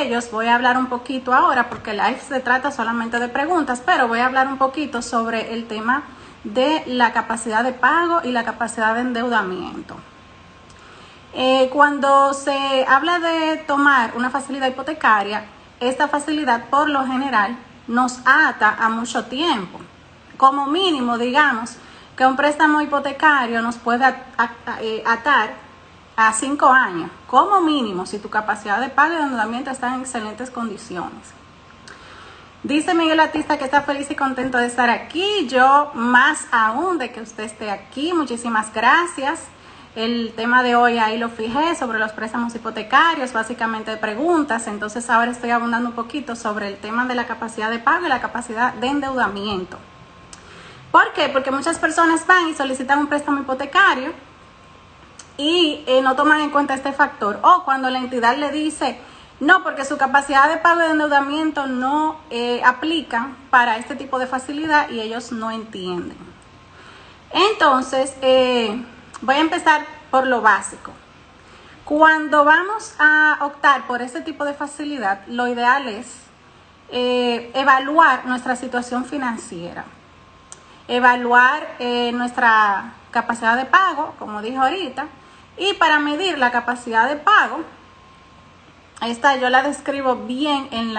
ellos voy a hablar un poquito ahora, porque el live se trata solamente de preguntas, pero voy a hablar un poquito sobre el tema de la capacidad de pago y la capacidad de endeudamiento. Cuando se habla de tomar una facilidad hipotecaria, esta facilidad por lo general nos ata a mucho tiempo. Como mínimo, digamos que un préstamo hipotecario nos puede atar a 5 años, como mínimo, si tu capacidad de pago y de endeudamiento está en excelentes condiciones. Dice Miguel Atista que está feliz y contento de estar aquí. Yo más aún de que usted esté aquí. Muchísimas gracias. El tema de hoy ahí lo fijé sobre los préstamos hipotecarios, básicamente preguntas. Entonces ahora estoy abundando un poquito sobre el tema de la capacidad de pago y la capacidad de endeudamiento. ¿Por qué? Porque muchas personas van y solicitan un préstamo hipotecario y no toman en cuenta este factor. O cuando la entidad le dice, no, porque su capacidad de pago y de endeudamiento no aplican para este tipo de facilidad y ellos no entienden. Entonces, voy a empezar por lo básico. Cuando vamos a optar por este tipo de facilidad, lo ideal es evaluar nuestra situación financiera, evaluar nuestra capacidad de pago, como dije ahorita, y para medir la capacidad de pago, esta yo la describo bien en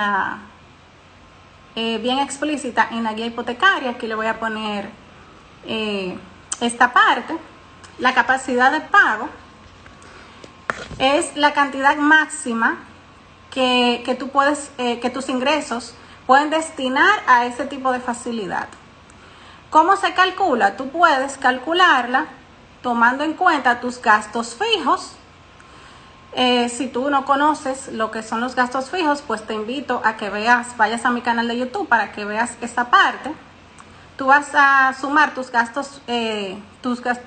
bien explícita en la guía hipotecaria. Aquí le voy a poner esta parte. La capacidad de pago es la cantidad máxima que tú puedes, que tus ingresos pueden destinar a ese tipo de facilidad. ¿Cómo se calcula? Tú puedes calcularla tomando en cuenta tus gastos fijos. Si tú no conoces lo que son los gastos fijos, pues te invito a que vayas a mi canal de YouTube para que veas esta parte. Tú vas a sumar tus gastos,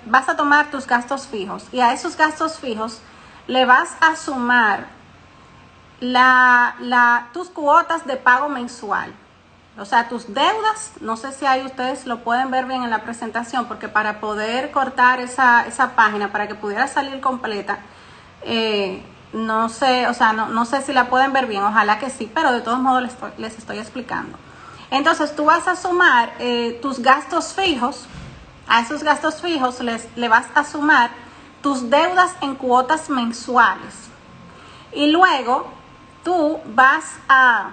vas a tomar tus gastos fijos y a esos gastos fijos le vas a sumar tus cuotas de pago mensual. O sea, tus deudas. No sé si ahí ustedes lo pueden ver bien en la presentación, porque para poder cortar esa página, para que pudiera salir completa, no sé, o sea, no sé si la pueden ver bien, ojalá que sí, pero de todos modos les estoy explicando. Entonces tú vas a sumar tus gastos fijos, a esos gastos fijos le vas a sumar tus deudas en cuotas mensuales y luego tú vas a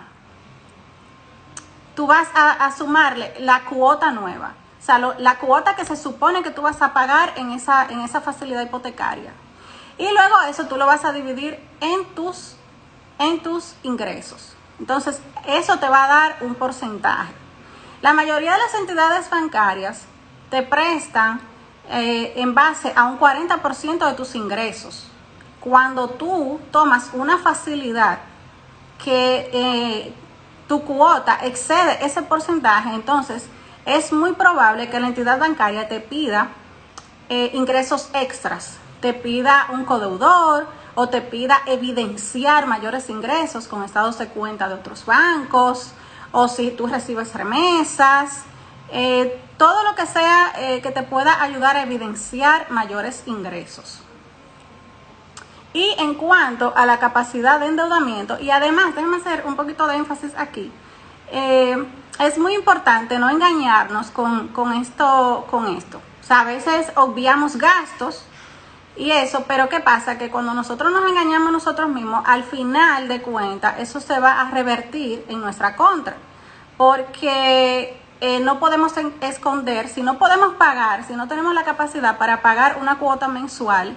sumarle la cuota nueva, o sea, la cuota que se supone que tú vas a pagar en esa facilidad hipotecaria. Y luego eso tú lo vas a dividir en tus ingresos. Entonces, eso te va a dar un porcentaje. La mayoría de las entidades bancarias te prestan en base a un 40% de tus ingresos. Cuando tú tomas una facilidad que tu cuota excede ese porcentaje, entonces es muy probable que la entidad bancaria te pida ingresos extras, te pida un codeudor o te pida evidenciar mayores ingresos con estados de cuenta de otros bancos, o si tú recibes remesas, todo lo que sea que te pueda ayudar a evidenciar mayores ingresos. Y en cuanto a la capacidad de endeudamiento, y además déjenme hacer un poquito de énfasis aquí, es muy importante no engañarnos con esto. O sea, a veces obviamos gastos y eso, pero ¿qué pasa? Que cuando nosotros nos engañamos nosotros mismos, al final de cuentas, eso se va a revertir en nuestra contra. Porque no podemos esconder, si no podemos pagar, si no tenemos la capacidad para pagar una cuota mensual,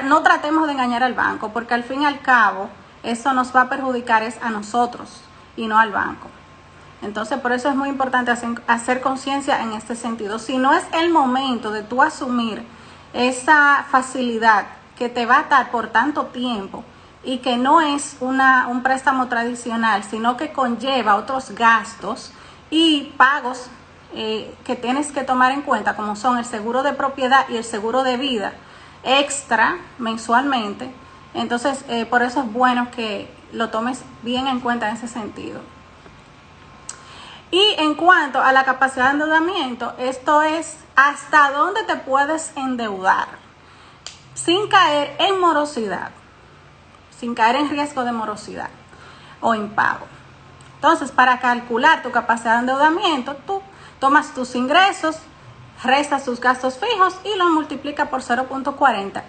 no tratemos de engañar al banco, porque al fin y al cabo, eso nos va a perjudicar es a nosotros y no al banco. Entonces, por eso es muy importante hacer conciencia en este sentido. Si no es el momento de tú asumir esa facilidad que te va a atar por tanto tiempo y que no es un préstamo tradicional, sino que conlleva otros gastos y pagos que tienes que tomar en cuenta, como son el seguro de propiedad y el seguro de vida extra mensualmente, entonces por eso es bueno que lo tomes bien en cuenta en ese sentido. Y en cuanto a la capacidad de endeudamiento, esto es hasta dónde te puedes endeudar sin caer en morosidad, sin caer en riesgo de morosidad. o impago. Entonces, para calcular tu capacidad de endeudamiento, tú tomas tus ingresos, restas tus gastos fijos y los multiplica por 0.40.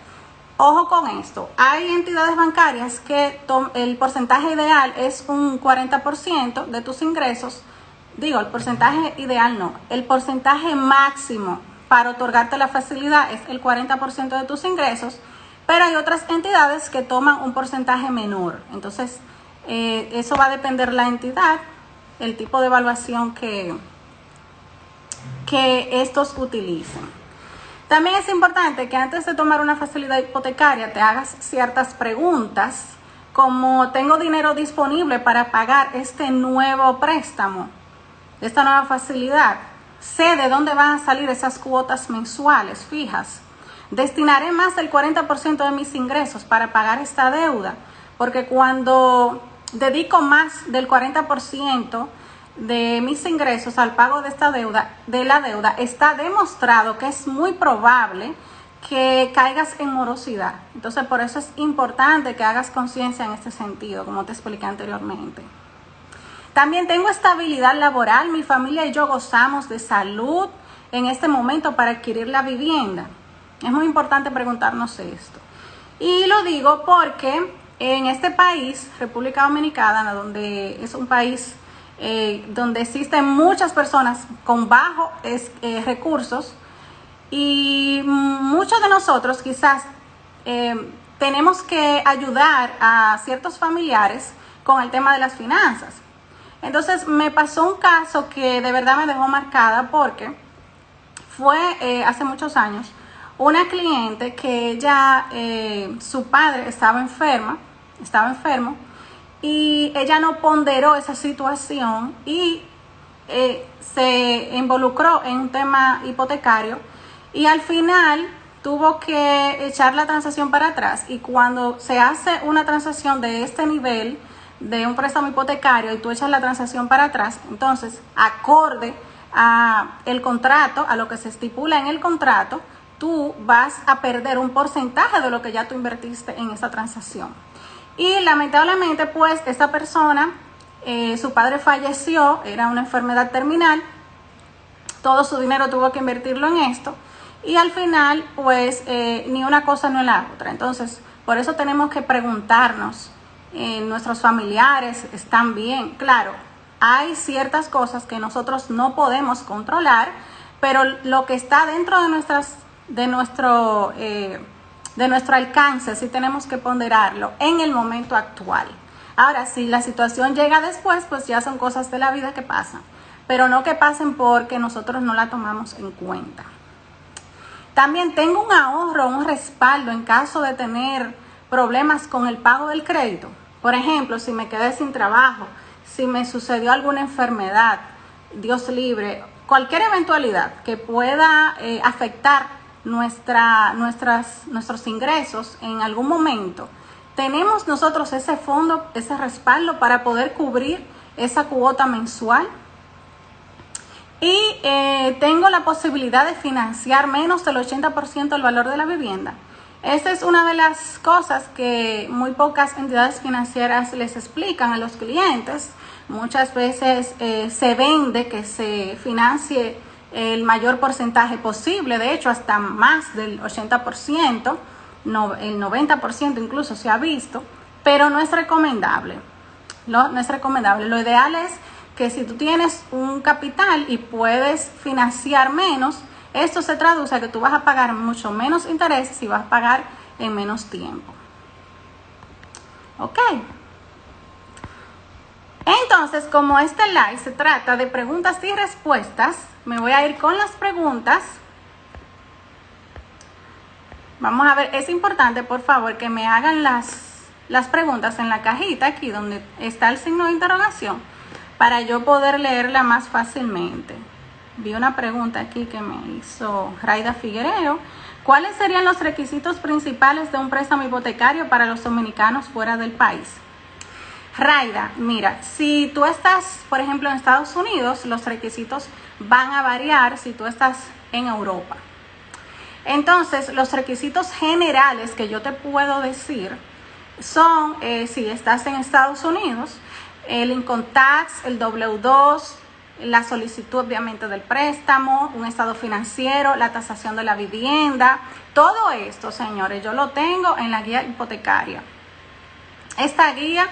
Ojo con esto, hay entidades bancarias que el porcentaje ideal es un 40% de tus ingresos. Digo, el porcentaje ideal no, el porcentaje máximo para otorgarte la facilidad es el 40% de tus ingresos, pero hay otras entidades que toman un porcentaje menor. Entonces, eso va a depender la entidad, el tipo de evaluación que estos utilicen. También es importante que antes de tomar una facilidad hipotecaria te hagas ciertas preguntas, como ¿tengo dinero disponible para pagar este nuevo préstamo, esta nueva facilidad? ¿Sé de dónde van a salir esas cuotas mensuales fijas? ¿Destinaré más del 40% de mis ingresos para pagar esta deuda? Porque cuando dedico más del 40% de mis ingresos al pago de esta deuda, está demostrado que es muy probable que caigas en morosidad. Entonces, por eso es importante que hagas conciencia en este sentido, como te expliqué anteriormente. También tengo estabilidad laboral, mi familia y yo gozamos de salud en este momento para adquirir la vivienda. Es muy importante preguntarnos esto. Y lo digo porque en este país, República Dominicana, donde es un país donde existen muchas personas con bajos recursos, y muchos de nosotros quizás tenemos que ayudar a ciertos familiares con el tema de las finanzas. Entonces me pasó un caso que de verdad me dejó marcada, porque fue hace muchos años una cliente que ella, su padre estaba enfermo, y ella no ponderó esa situación y se involucró en un tema hipotecario, y al final tuvo que echar la transacción para atrás. Y cuando se hace una transacción de este nivel, de un préstamo hipotecario, y tú echas la transacción para atrás, entonces, acorde a el contrato, a lo que se estipula en el contrato, tú vas a perder un porcentaje de lo que ya tú invertiste en esa transacción. Y lamentablemente, pues, esta persona, su padre falleció, era una enfermedad terminal, todo su dinero tuvo que invertirlo en esto, y al final, pues, ni una cosa ni la otra. Entonces, por eso tenemos que preguntarnos, nuestros familiares están bien. Claro, hay ciertas cosas que nosotros no podemos controlar, pero lo que está dentro de nuestro alcance, sí tenemos que ponderarlo en el momento actual. Ahora, si la situación llega después, pues ya son cosas de la vida que pasan, pero no que pasen porque nosotros no la tomamos en cuenta. También tengo un ahorro, un respaldo en caso de tener problemas con el pago del crédito. Por ejemplo, si me quedé sin trabajo, si me sucedió alguna enfermedad, Dios libre, cualquier eventualidad que pueda afectar nuestros ingresos en algún momento, tenemos nosotros ese fondo, ese respaldo para poder cubrir esa cuota mensual. Y tengo la posibilidad de financiar menos del 80% del valor de la vivienda. Esta es una de las cosas que muy pocas entidades financieras les explican a los clientes. Muchas veces se vende que se financie el mayor porcentaje posible, de hecho hasta más del 80%, el 90% incluso se ha visto, pero no es recomendable. No es recomendable. Lo ideal es que si tú tienes un capital y puedes financiar menos, esto se traduce a que tú vas a pagar mucho menos intereses y vas a pagar en menos tiempo. Ok. Entonces, como este live se trata de preguntas y respuestas, me voy a ir con las preguntas. Vamos a ver, es importante, por favor, que me hagan las preguntas en la cajita aquí donde está el signo de interrogación, para yo poder leerla más fácilmente. Vi una pregunta aquí que me hizo Raida Figuereo. ¿Cuáles serían los requisitos principales de un préstamo hipotecario para los dominicanos fuera del país? Raida, mira, si tú estás, por ejemplo, en Estados Unidos, los requisitos van a variar si tú estás en Europa. Entonces, los requisitos generales que yo te puedo decir son, si estás en Estados Unidos, el income tax, el W2, la solicitud obviamente del préstamo, un estado financiero, la tasación de la vivienda. Todo esto, señores, yo lo tengo en la guía hipotecaria. Esta guía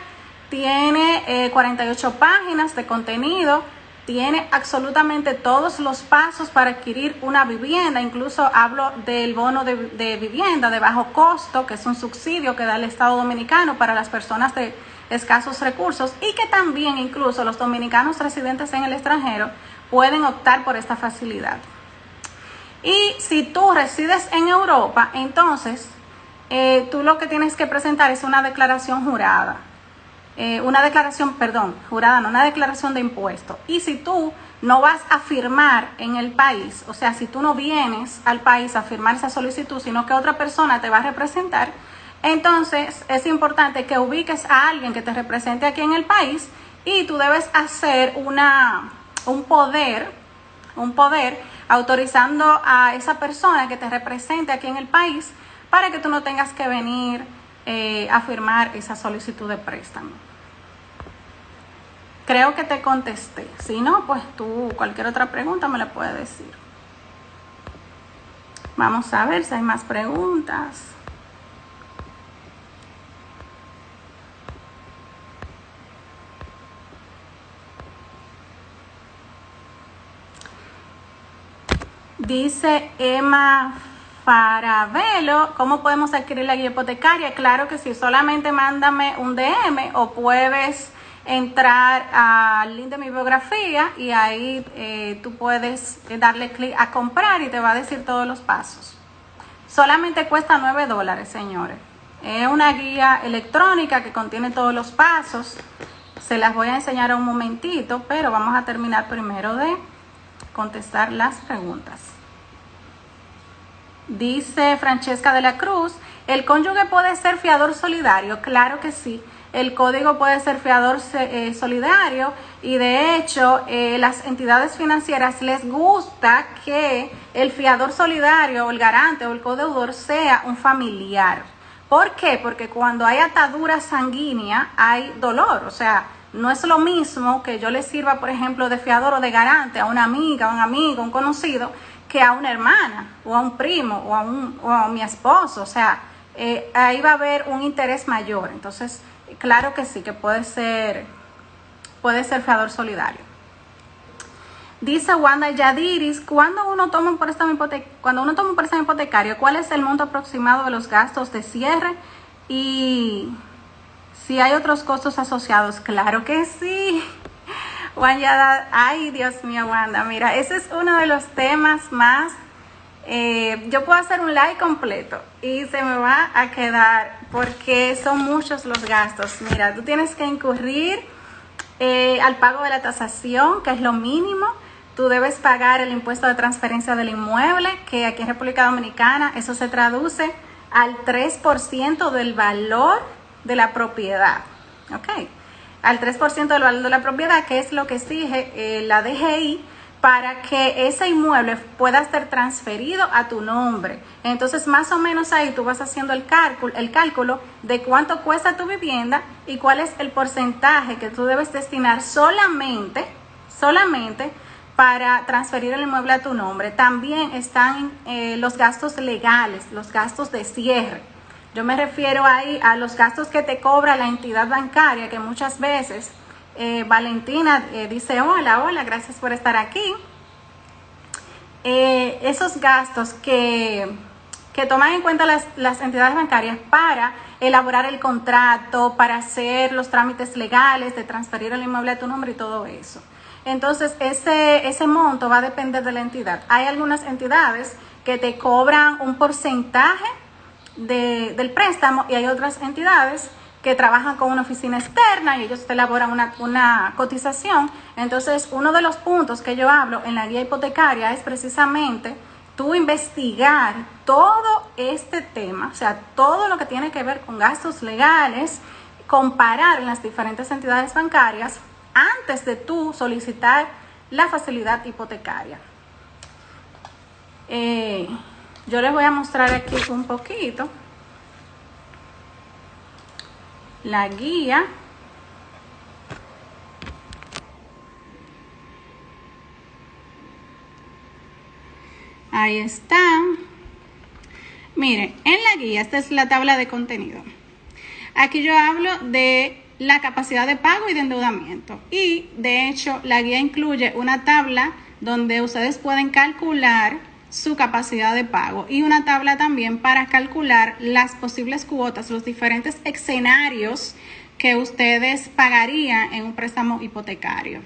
tiene 48 páginas de contenido, tiene absolutamente todos los pasos para adquirir una vivienda. Incluso hablo del bono de vivienda de bajo costo, que es un subsidio que da el Estado Dominicano para las personas de escasos recursos, y que también incluso los dominicanos residentes en el extranjero pueden optar por esta facilidad. Y si tú resides en Europa, entonces tú lo que tienes que presentar es una declaración jurada. Una declaración de impuestos. Y si tú no vas a firmar en el país, o sea, si tú no vienes al país a firmar esa solicitud, sino que otra persona te va a representar, entonces es importante que ubiques a alguien que te represente aquí en el país, y tú debes hacer un poder autorizando a esa persona que te represente aquí en el país, para que tú no tengas que venir a firmar esa solicitud de préstamo. Creo que te contesté. Si no, pues tú cualquier otra pregunta me la puedes decir. Vamos a ver si hay más preguntas. Dice Emma Farabelo, ¿cómo podemos adquirir la guía hipotecaria? Claro que sí, solamente mándame un DM o puedes entrar al link de mi biografía y ahí tú puedes darle clic a comprar y te va a decir todos los pasos. Solamente cuesta $9, señores. Es una guía electrónica que contiene todos los pasos. Se las voy a enseñar en un momentito, pero vamos a terminar primero de contestar las preguntas. Dice Francesca de la Cruz, ¿el cónyuge puede ser fiador solidario? Claro que sí. El código puede ser fiador solidario, y de hecho las entidades financieras les gusta que el fiador solidario o el garante o el codeudor sea un familiar. ¿Por qué? Porque cuando hay atadura sanguínea hay dolor. O sea, no es lo mismo que yo le sirva, por ejemplo, de fiador o de garante a una amiga, a un amigo, a un conocido, que a una hermana o a un primo o a mi esposo. O sea, ahí va a haber un interés mayor. Entonces, claro que sí, que puede ser fiador solidario. Dice Wanda Yadiris, cuando uno toma un préstamo hipotecario, ¿cuál es el monto aproximado de los gastos de cierre? Y si hay otros costos asociados. Claro que sí. Wanda, ay Dios mío, Wanda, mira, ese es uno de los temas más, yo puedo hacer un live completo y se me va a quedar porque son muchos los gastos. Mira, tú tienes que incurrir al pago de la tasación, que es lo mínimo. Tú debes pagar el impuesto de transferencia del inmueble, que aquí en República Dominicana eso se traduce al 3% del valor de la propiedad. ¿Ok? Al 3% del valor de la propiedad, que es lo que exige la DGI para que ese inmueble pueda ser transferido a tu nombre. Entonces, más o menos ahí tú vas haciendo el cálculo de cuánto cuesta tu vivienda y cuál es el porcentaje que tú debes destinar solamente para transferir el inmueble a tu nombre. También están los gastos legales, los gastos de cierre. Yo me refiero ahí a los gastos que te cobra la entidad bancaria, que muchas veces, Valentina dice, hola, gracias por estar aquí. Esos gastos que toman en cuenta las entidades bancarias para elaborar el contrato, para hacer los trámites legales de transferir el inmueble a tu nombre y todo eso. Entonces, ese monto va a depender de la entidad. Hay algunas entidades que te cobran un porcentaje del préstamo y hay otras entidades que trabajan con una oficina externa y ellos te elaboran una cotización. Entonces, uno de los puntos que yo hablo en la guía hipotecaria es precisamente tú investigar todo este tema, o sea, todo lo que tiene que ver con gastos legales, comparar en las diferentes entidades bancarias antes de tú solicitar la facilidad hipotecaria. Yo les voy a mostrar aquí un poquito la guía Ahí está. Miren, en la guía, esta es la tabla de contenido. Aquí yo hablo de la capacidad de pago y de endeudamiento. Y de hecho, la guía incluye una tabla donde ustedes pueden calcular su capacidad de pago y una tabla también para calcular las posibles cuotas, los diferentes escenarios que ustedes pagarían en un préstamo hipotecario.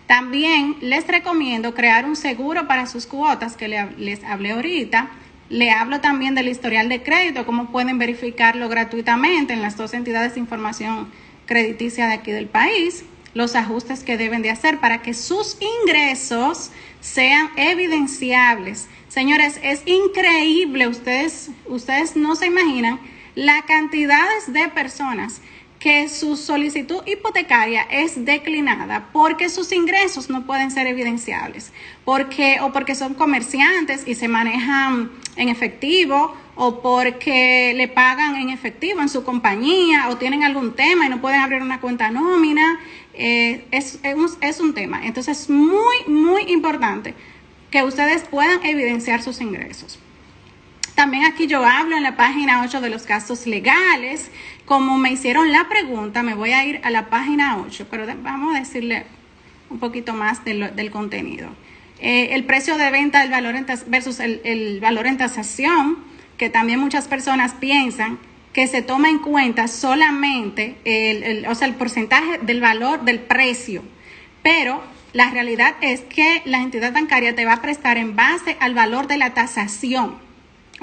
También les recomiendo crear un seguro para sus cuotas que les hablé ahorita. Le hablo también del historial de crédito, cómo pueden verificarlo gratuitamente en las dos entidades de información crediticia de aquí del país, los ajustes que deben de hacer para que sus ingresos sean evidenciables. Señores, es increíble, ustedes no se imaginan la cantidad de personas que su solicitud hipotecaria es declinada porque sus ingresos no pueden ser evidenciables, porque son comerciantes y se manejan en efectivo, o porque le pagan en efectivo en su compañía, o tienen algún tema y no pueden abrir una cuenta nómina. Es un tema. Entonces es muy importante que ustedes puedan evidenciar sus ingresos. También aquí yo hablo en la página 8 de los gastos legales. Como me hicieron la pregunta, me voy a ir a la página 8, pero vamos a decirle un poquito más del contenido. El precio de venta del valor versus el valor en tasación, que también muchas personas piensan que se toma en cuenta solamente el porcentaje del valor del precio, pero la realidad es que la entidad bancaria te va a prestar en base al valor de la tasación.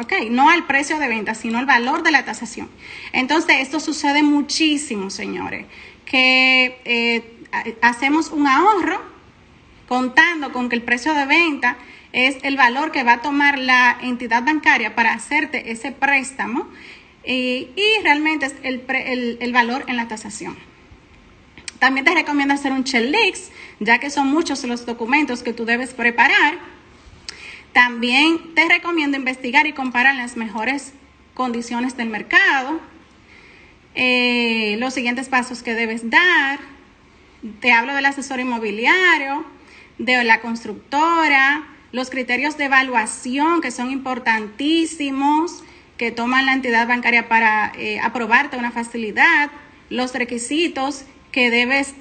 Ok, no al precio de venta, sino al valor de la tasación. Entonces, esto sucede muchísimo, señores, que hacemos un ahorro contando con que el precio de venta es el valor que va a tomar la entidad bancaria para hacerte ese préstamo y realmente es el valor en la tasación. También te recomiendo hacer un checklist, ya que son muchos los documentos que tú debes preparar. También te recomiendo investigar y comparar las mejores condiciones del mercado, los siguientes pasos que debes dar. Te hablo del asesor inmobiliario, de la constructora, los criterios de evaluación que son importantísimos, que toman la entidad bancaria para aprobarte una facilidad, los requisitos que debes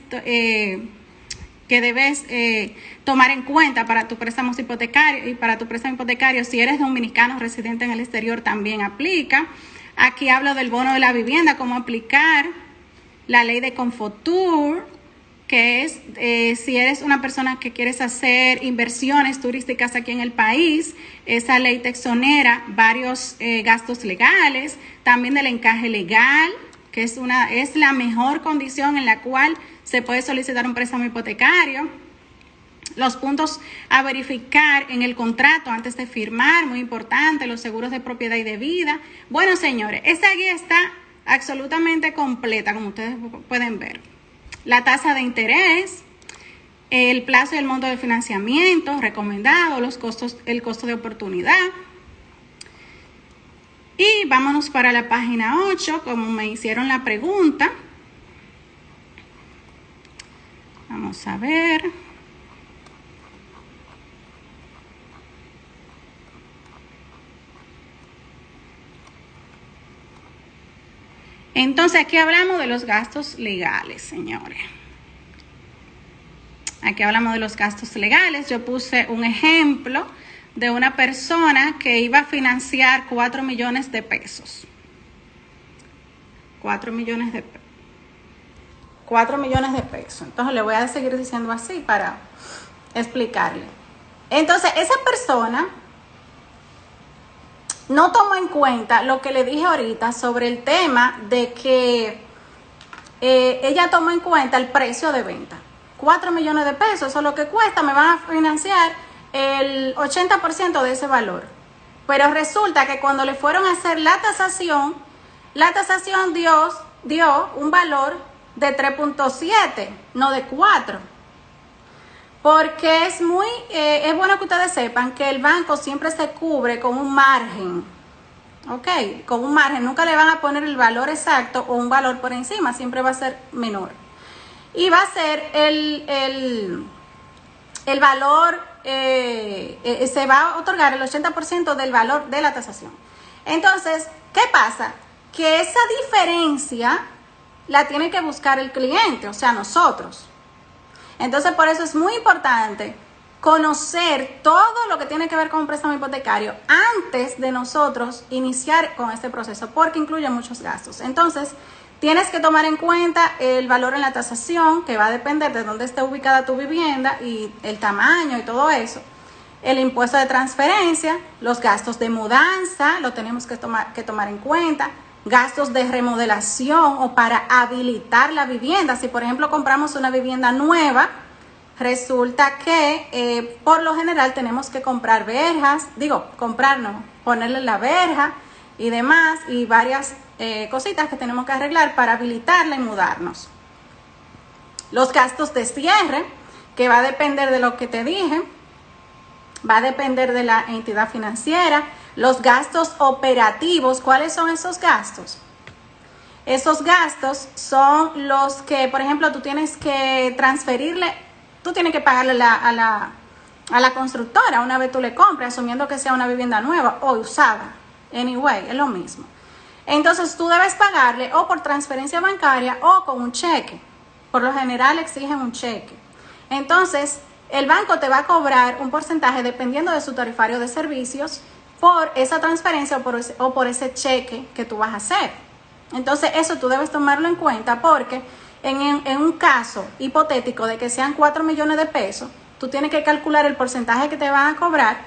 tomar en cuenta para tu préstamo hipotecario. Y para tu préstamo hipotecario, si eres dominicano residente en el exterior, también aplica. Aquí hablo del bono de la vivienda, cómo aplicar, la ley de Confotur, que es si eres una persona que quieres hacer inversiones turísticas aquí en el país, esa ley te exonera varios gastos legales. También del encaje legal, que es la mejor condición en la cual se puede solicitar un préstamo hipotecario. Los puntos a verificar en el contrato antes de firmar, muy importante, los seguros de propiedad y de vida. Bueno, señores, esta guía está absolutamente completa, como ustedes pueden ver. La tasa de interés, el plazo y el monto de financiamiento recomendado, el costo de oportunidad. Y vámonos para la página 8, como me hicieron la pregunta. Vamos a ver. Entonces, aquí hablamos de los gastos legales, señores. Aquí hablamos de los gastos legales. Yo puse un ejemplo de una persona que iba a financiar 4 millones de pesos. 4 millones de pesos. 4 millones de pesos. Entonces, le voy a seguir diciendo así para explicarle. Entonces, esa persona no tomó en cuenta lo que le dije ahorita sobre el tema de que ella tomó en cuenta el precio de venta. 4 millones de pesos, eso es lo que cuesta, me van a financiar el 80% de ese valor. Pero resulta que cuando le fueron a hacer la tasación dio un valor de 3.7, no de 4. Porque es bueno que ustedes sepan que el banco siempre se cubre con un margen, ¿ok? Con un margen, nunca le van a poner el valor exacto o un valor por encima, siempre va a ser menor. Y va a ser el valor se va a otorgar el 80% del valor de la tasación. Entonces, ¿qué pasa? Que esa diferencia la tiene que buscar el cliente, o sea, nosotros. Entonces, por eso es muy importante conocer todo lo que tiene que ver con un préstamo hipotecario antes de nosotros iniciar con este proceso, porque incluye muchos gastos. Entonces, tienes que tomar en cuenta el valor en la tasación, que va a depender de dónde esté ubicada tu vivienda y el tamaño y todo eso. El impuesto de transferencia, los gastos de mudanza, lo tenemos que tomar en cuenta. Gastos de remodelación o para habilitar la vivienda. Si, por ejemplo, compramos una vivienda nueva, resulta que por lo general tenemos que comprar verjas, ponerle la verja y demás, y varias cositas que tenemos que arreglar para habilitarla y mudarnos. Los gastos de cierre, que va a depender de lo que te dije, va a depender de la entidad financiera. Los gastos operativos, ¿cuáles son esos gastos? Esos gastos son los que, por ejemplo, tú tienes que transferirle, tú tienes que pagarle a la constructora una vez tú le compres, asumiendo que sea una vivienda nueva o usada. Anyway, es lo mismo. Entonces tú debes pagarle o por transferencia bancaria o con un cheque. Por lo general exigen un cheque. Entonces, el banco te va a cobrar un porcentaje dependiendo de su tarifario de servicios por esa transferencia o por ese cheque que tú vas a hacer. Entonces, eso tú debes tomarlo en cuenta porque en un caso hipotético de que sean 4 millones de pesos, tú tienes que calcular el porcentaje que te van a cobrar,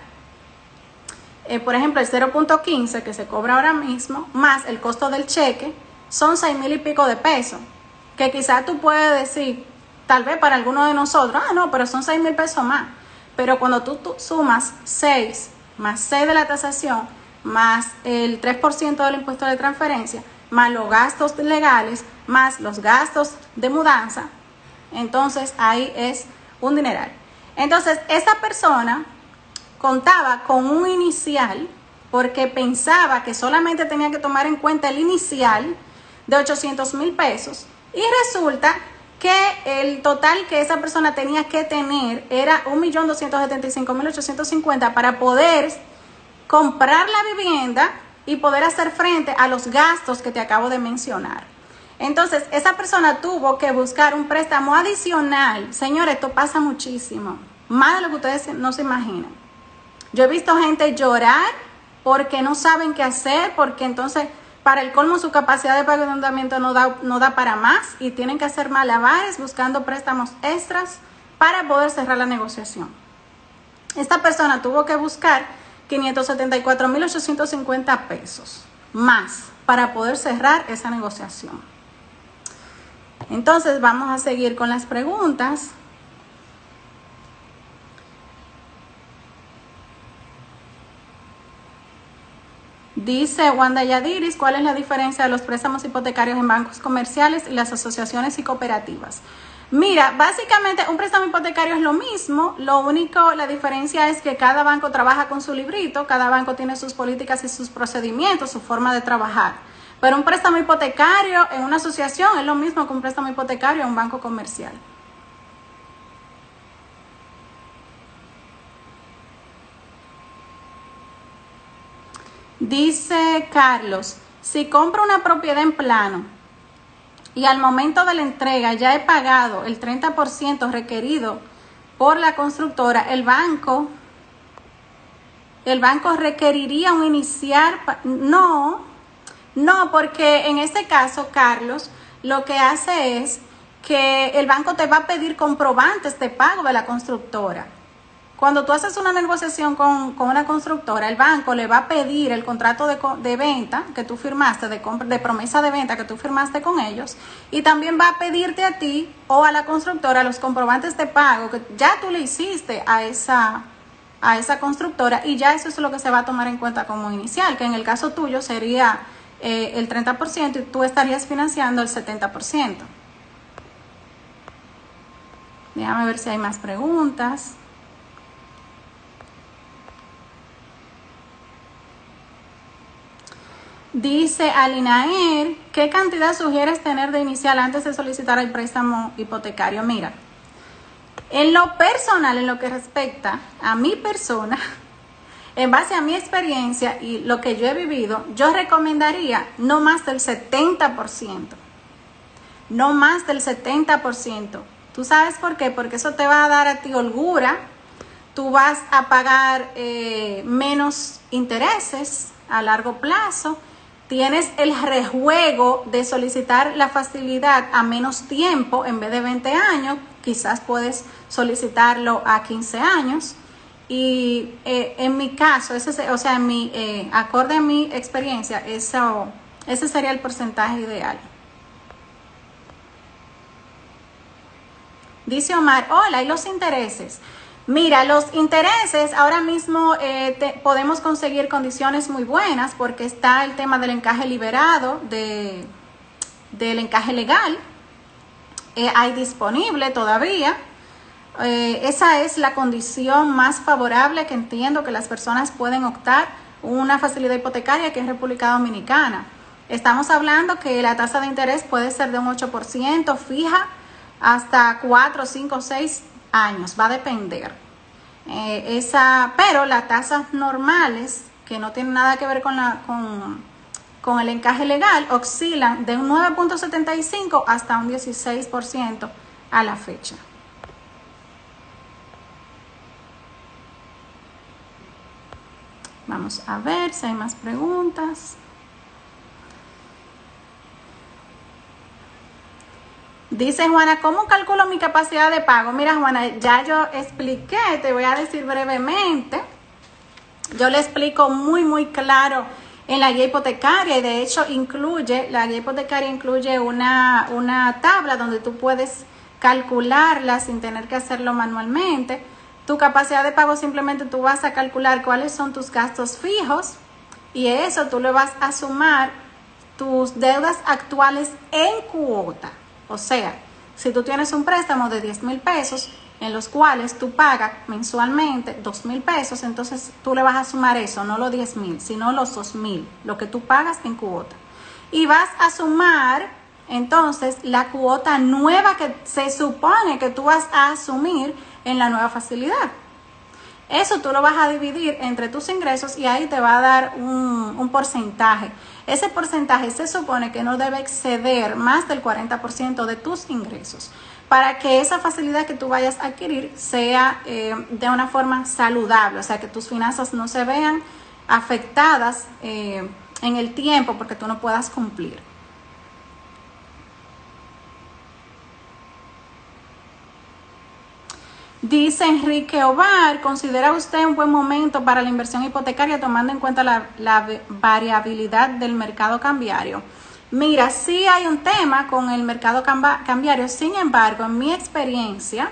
por ejemplo, el 0.15 que se cobra ahora mismo, más el costo del cheque, son 6,000 y pico de pesos. Que quizás tú puedes decir, tal vez para algunos de nosotros, no, pero son 6,000 pesos más. Pero cuando tú sumas 6 más 6 de la tasación, más el 3% del impuesto de transferencia, más los gastos legales, más los gastos de mudanza, entonces ahí es un dineral. Entonces, esa persona contaba con un inicial porque pensaba que solamente tenía que tomar en cuenta el inicial de 800,000 pesos y resulta que el total que esa persona tenía que tener era 1.275.850 para poder comprar la vivienda y poder hacer frente a los gastos que te acabo de mencionar. Entonces, esa persona tuvo que buscar un préstamo adicional. Señores, esto pasa muchísimo, más de lo que ustedes no se imaginan. Yo he visto gente llorar porque no saben qué hacer, porque entonces para el colmo su capacidad de pago de endeudamiento no da para más y tienen que hacer malabares buscando préstamos extras para poder cerrar la negociación. Esta persona tuvo que buscar 574.850 pesos más para poder cerrar esa negociación. Entonces vamos a seguir con las preguntas. Dice Wanda Yadiris, ¿cuál es la diferencia de los préstamos hipotecarios en bancos comerciales y las asociaciones y cooperativas? Mira, básicamente un préstamo hipotecario es lo mismo, lo único, la diferencia es que cada banco trabaja con su librito, cada banco tiene sus políticas y sus procedimientos, su forma de trabajar. Pero un préstamo hipotecario en una asociación es lo mismo que un préstamo hipotecario en un banco comercial. Dice Carlos, si compro una propiedad en plano y al momento de la entrega ya he pagado el 30% requerido por la constructora, el banco requeriría un inicial. No, porque en este caso, Carlos, lo que hace es que el banco te va a pedir comprobantes de pago de la constructora. Cuando tú haces una negociación con una constructora, el banco le va a pedir el contrato de venta que tú firmaste, de promesa de venta que tú firmaste con ellos, y también va a pedirte a ti o a la constructora los comprobantes de pago que ya tú le hiciste a esa constructora, y ya eso es lo que se va a tomar en cuenta como inicial, que en el caso tuyo sería el 30% y tú estarías financiando el 70%. Déjame ver si hay más preguntas. Dice Alinaer, ¿qué cantidad sugieres tener de inicial antes de solicitar el préstamo hipotecario? Mira, En lo personal, en lo que respecta a mi persona, en base a mi experiencia y lo que yo he vivido, yo recomendaría no más del 70%. No más del 70%. ¿Tú sabes por qué? Porque eso te va a dar a ti holgura. Tú vas a pagar menos intereses a largo plazo. Tienes el rejuego de solicitar la facilidad a menos tiempo en vez de 20 años. Quizás puedes solicitarlo a 15 años. Y en mi caso, acorde a mi experiencia, ese sería el porcentaje ideal. Dice Omar, hola, ¿y los intereses? Mira, los intereses ahora mismo podemos conseguir condiciones muy buenas porque está el tema del encaje liberado, del encaje legal. Hay disponible todavía. Esa es la condición más favorable que entiendo que las personas pueden optar una facilidad hipotecaria aquí en República Dominicana. Estamos hablando que la tasa de interés puede ser de un 8% fija hasta 4, 5, 6 años, va a depender. Pero las tasas normales, que no tienen nada que ver con el encaje legal, oscilan de un 9.75 hasta un 16% a la fecha. Vamos a ver si hay más preguntas. Dice Juana, ¿cómo calculo mi capacidad de pago? Mira, Juana, ya yo expliqué, te voy a decir brevemente. Yo le explico muy claro en la guía hipotecaria y de hecho la guía hipotecaria incluye una tabla donde tú puedes calcularla sin tener que hacerlo manualmente. Tu capacidad de pago simplemente tú vas a calcular cuáles son tus gastos fijos y eso tú le vas a sumar tus deudas actuales en cuota. O sea, si tú tienes un préstamo de 10,000 pesos en los cuales tú pagas mensualmente 2,000 pesos, entonces tú le vas a sumar eso, no los 10,000, sino los 2,000, lo que tú pagas en cuota. Y vas a sumar entonces la cuota nueva que se supone que tú vas a asumir en la nueva facilidad. Eso tú lo vas a dividir entre tus ingresos y ahí te va a dar un porcentaje. Ese porcentaje se supone que no debe exceder más del 40% de tus ingresos para que esa facilidad que tú vayas a adquirir sea de una forma saludable, o sea, que tus finanzas no se vean afectadas en el tiempo porque tú no puedas cumplir. Dice Enrique Ovar, ¿considera usted un buen momento para la inversión hipotecaria tomando en cuenta la variabilidad del mercado cambiario? Mira, sí hay un tema con el mercado cambiario, sin embargo, en mi experiencia,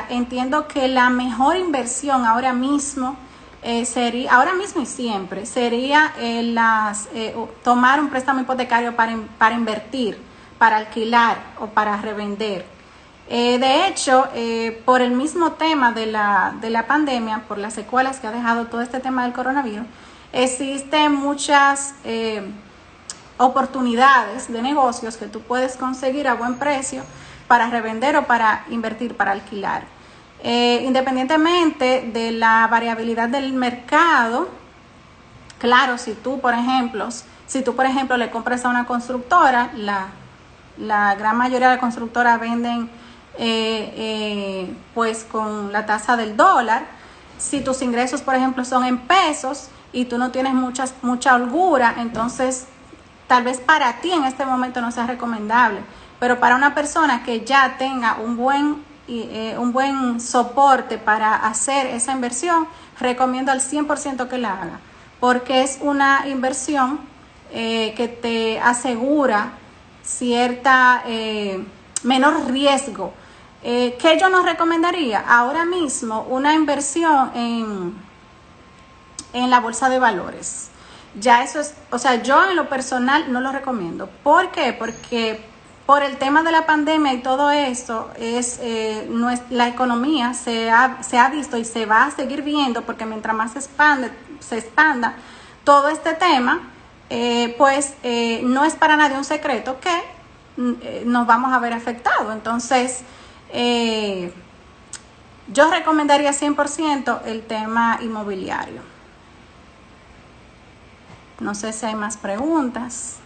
entiendo que la mejor inversión ahora mismo ahora mismo y siempre, sería tomar un préstamo hipotecario para invertir, para alquilar o para revender. De hecho, por el mismo tema de la pandemia, por las secuelas que ha dejado todo este tema del coronavirus, existen muchas oportunidades de negocios que tú puedes conseguir a buen precio para revender o para invertir, para alquilar. Independientemente de la variabilidad del mercado, claro, si tú, por ejemplo, le compras a una constructora, la gran mayoría de las constructoras venden pues con la tasa del dólar. Si tus ingresos, por ejemplo, son en pesos y tú no tienes mucha holgura, entonces tal vez para ti en este momento no sea recomendable, pero para una persona que ya tenga un buen soporte para hacer esa inversión, recomiendo al 100% que la haga, porque es una inversión que te asegura cierta menor riesgo. ¿Qué yo no recomendaría? Ahora mismo una inversión en la bolsa de valores. Ya eso es, o sea, yo en lo personal no lo recomiendo. ¿Por qué? Porque por el tema de la pandemia y todo eso, la economía se ha visto y se va a seguir viendo, porque mientras más se expanda todo este tema, no es para nadie un secreto que nos vamos a ver afectados. Entonces, yo recomendaría 100% el tema inmobiliario. No sé si hay más preguntas.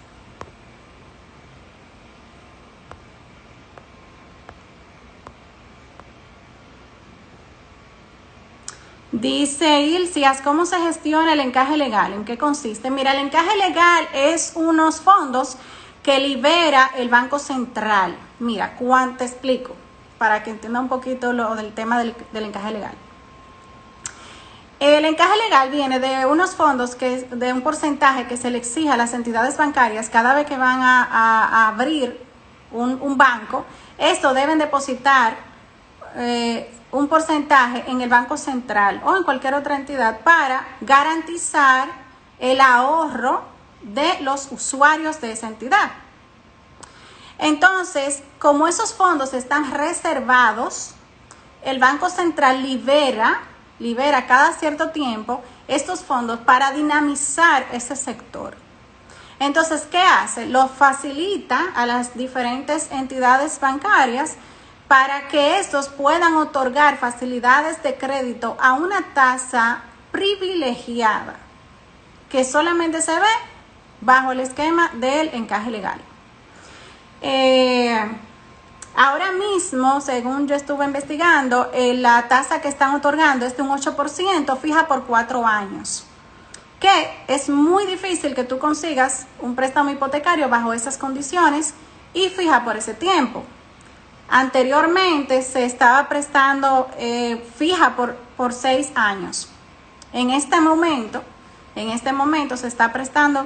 Dice Ilcias, ¿cómo se gestiona el encaje legal? ¿En qué consiste? Mira, el encaje legal es unos fondos que libera el Banco Central. Mira, te explico, para que entienda un poquito lo del tema del encaje legal. El encaje legal viene de unos fondos, de un porcentaje que se le exige a las entidades bancarias cada vez que van a abrir un banco. Esto deben depositar un porcentaje en el Banco Central o en cualquier otra entidad para garantizar el ahorro de los usuarios de esa entidad. Entonces, como esos fondos están reservados, el Banco Central libera cada cierto tiempo estos fondos para dinamizar ese sector. Entonces, ¿qué hace? Lo facilita a las diferentes entidades bancarias para que estos puedan otorgar facilidades de crédito a una tasa privilegiada que solamente se ve bajo el esquema del encaje legal. Ahora mismo, según yo estuve investigando, la tasa que están otorgando es de un 8% fija por 4 años, que es muy difícil que tú consigas un préstamo hipotecario bajo esas condiciones y fija por ese tiempo. Anteriormente se estaba prestando fija por 6 años. En este momento se está prestando,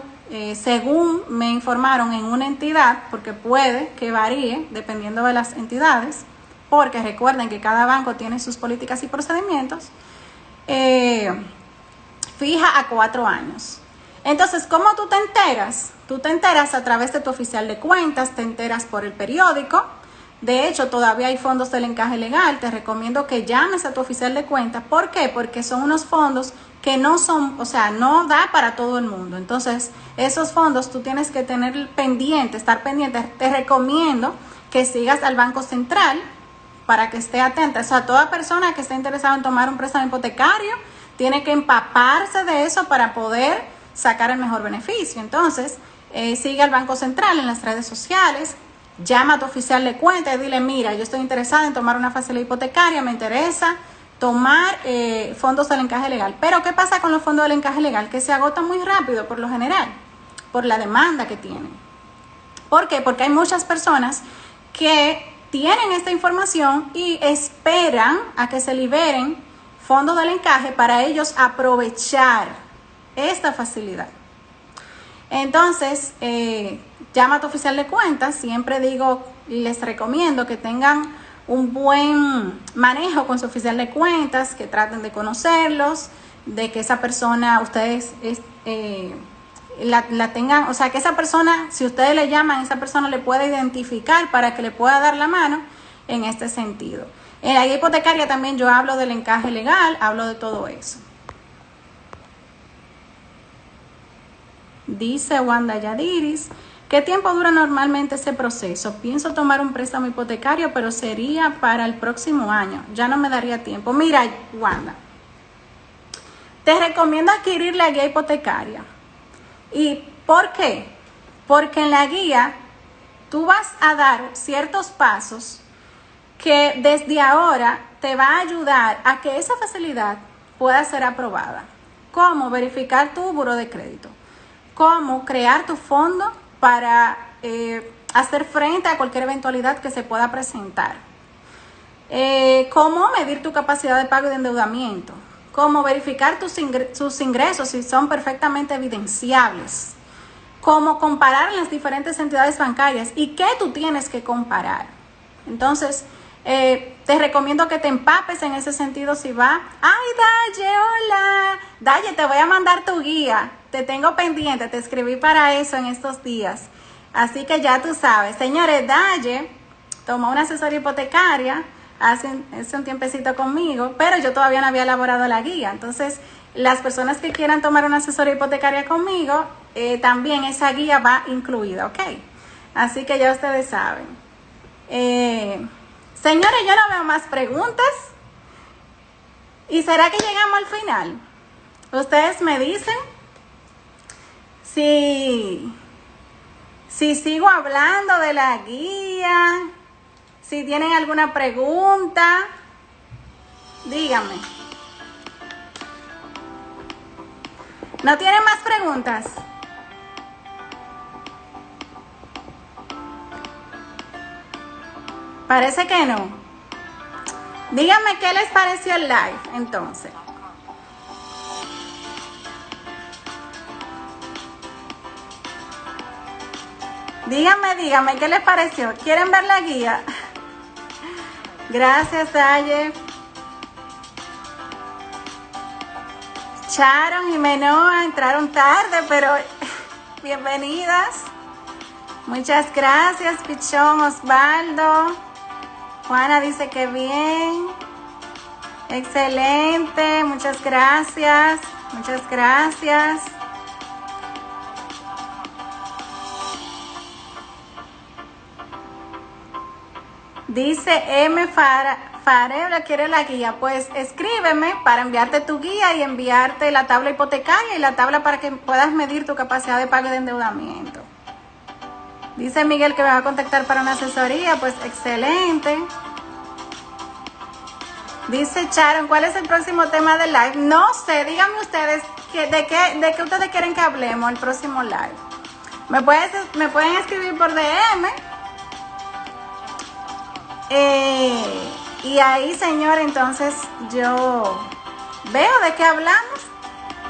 según me informaron, en una entidad, porque puede que varíe dependiendo de las entidades, porque recuerden que cada banco tiene sus políticas y procedimientos, fija a 4 años. Entonces, ¿cómo tú te enteras? Tú te enteras a través de tu oficial de cuentas, te enteras por el periódico. De hecho, todavía hay fondos del encaje legal. Te recomiendo que llames a tu oficial de cuentas. ¿Por qué? Porque son unos fondos que no son, o sea, no da para todo el mundo. Entonces, esos fondos tú tienes que tener pendiente, estar pendiente. Te recomiendo que sigas al Banco Central para que esté atenta. O sea, toda persona que esté interesada en tomar un préstamo hipotecario tiene que empaparse de eso para poder sacar el mejor beneficio. Entonces, sigue al Banco Central en las redes sociales. Llama a tu oficial de cuenta y dile, mira, yo estoy interesada en tomar una facilidad hipotecaria, me interesa tomar fondos del encaje legal. Pero ¿qué pasa con los fondos del encaje legal? Que se agotan muy rápido por lo general, por la demanda que tienen. ¿Por qué? Porque hay muchas personas que tienen esta información y esperan a que se liberen fondos del encaje para ellos aprovechar esta facilidad. Entonces, llama a tu oficial de cuentas. Siempre digo, les recomiendo que tengan un buen manejo con su oficial de cuentas, que traten de conocerlos, de que esa persona, ustedes la tengan, o sea, que esa persona, si ustedes le llaman, esa persona le pueda identificar para que le pueda dar la mano en este sentido. En la guía hipotecaria también yo hablo del encaje legal, hablo de todo eso. Dice Wanda Yadiris, ¿qué tiempo dura normalmente ese proceso? Pienso tomar un préstamo hipotecario, pero sería para el próximo año. Ya no me daría tiempo. Mira, Wanda, te recomiendo adquirir la guía hipotecaria. ¿Y por qué? Porque en la guía tú vas a dar ciertos pasos que desde ahora te va a ayudar a que esa facilidad pueda ser aprobada. ¿Cómo? Verificar tu buro de crédito. ¿Cómo? Crear tu fondo para hacer frente a cualquier eventualidad que se pueda presentar. ¿Cómo medir tu capacidad de pago y de endeudamiento? ¿Cómo verificar tus ingresos si son perfectamente evidenciables? ¿Cómo comparar en las diferentes entidades bancarias? ¿Y qué tú tienes que comparar? Entonces, te recomiendo que te empapes en ese sentido si va. ¡Ay, Daye, hola! Daye, te voy a mandar tu guía. Te tengo pendiente, te escribí para eso en estos días. Así que ya tú sabes. Señores, Daye tomó una asesoría hipotecaria hace un tiempecito conmigo, pero yo todavía no había elaborado la guía. Entonces, las personas que quieran tomar una asesoría hipotecaria conmigo, también esa guía va incluida, ¿ok? Así que ya ustedes saben. Señores, yo no veo más preguntas. ¿Y será que llegamos al final? Ustedes me dicen si sigo hablando de la guía, si tienen alguna pregunta, díganme. ¿No tienen más preguntas? Parece que no. Díganme qué les pareció el live, entonces. Díganme qué les pareció. ¿Quieren ver la guía? Gracias, Aye. Sharon y Menoa entraron tarde, pero bienvenidas. Muchas gracias, Pichón, Osvaldo. Juana dice que bien. Excelente, muchas gracias. Muchas gracias. Dice M. Farebla, quiere la guía. Pues escríbeme para enviarte tu guía y enviarte la tabla hipotecaria y la tabla para que puedas medir tu capacidad de pago y de endeudamiento. Dice Miguel que me va a contactar para una asesoría. Pues excelente. Dice Sharon, ¿cuál es el próximo tema del live? No sé, díganme ustedes de qué ustedes quieren que hablemos el próximo live. Me pueden escribir por DM. Y ahí, señor, entonces yo veo de qué hablamos.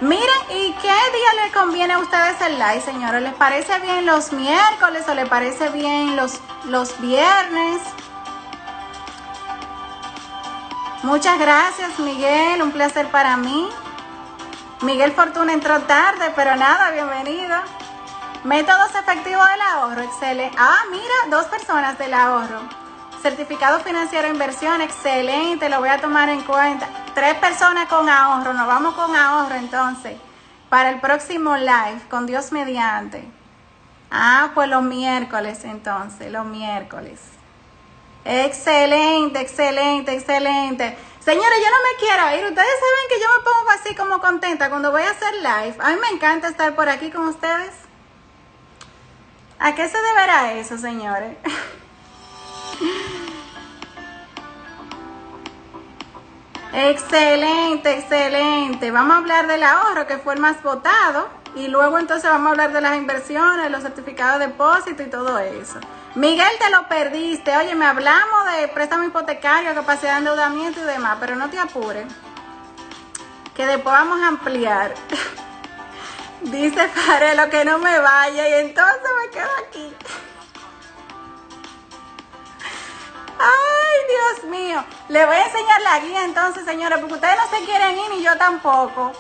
Miren, ¿y qué día les conviene a ustedes el live, señores? ¿Les parece bien los miércoles o les parece bien los viernes? Muchas gracias, Miguel, un placer para mí. Miguel Fortuna entró tarde, pero nada, bienvenido. Métodos efectivos del ahorro, excelente. Ah, mira, 2 personas del ahorro. Certificado financiero de inversión, excelente, lo voy a tomar en cuenta. 3 personas con ahorro, nos vamos con ahorro entonces. Para el próximo live, con Dios mediante. Ah, pues los miércoles entonces, los miércoles. Excelente, excelente, excelente. Señores, yo no me quiero ir. Ustedes saben que yo me pongo así como contenta cuando voy a hacer live. A mí me encanta estar por aquí con ustedes. ¿A qué se deberá eso, señores? Excelente, excelente. Vamos a hablar del ahorro, que fue el más votado. Y luego entonces vamos a hablar de las inversiones, los certificados de depósito y todo eso. Miguel, te lo perdiste. Oye, me hablamos de préstamo hipotecario, capacidad de endeudamiento y demás, pero no te apures, que después vamos a ampliar. Dice Farelo que no me vaya y entonces me quedo aquí. Ay, Dios mío. Le voy a enseñar la guía entonces, señores, porque ustedes no se quieren ir y yo tampoco.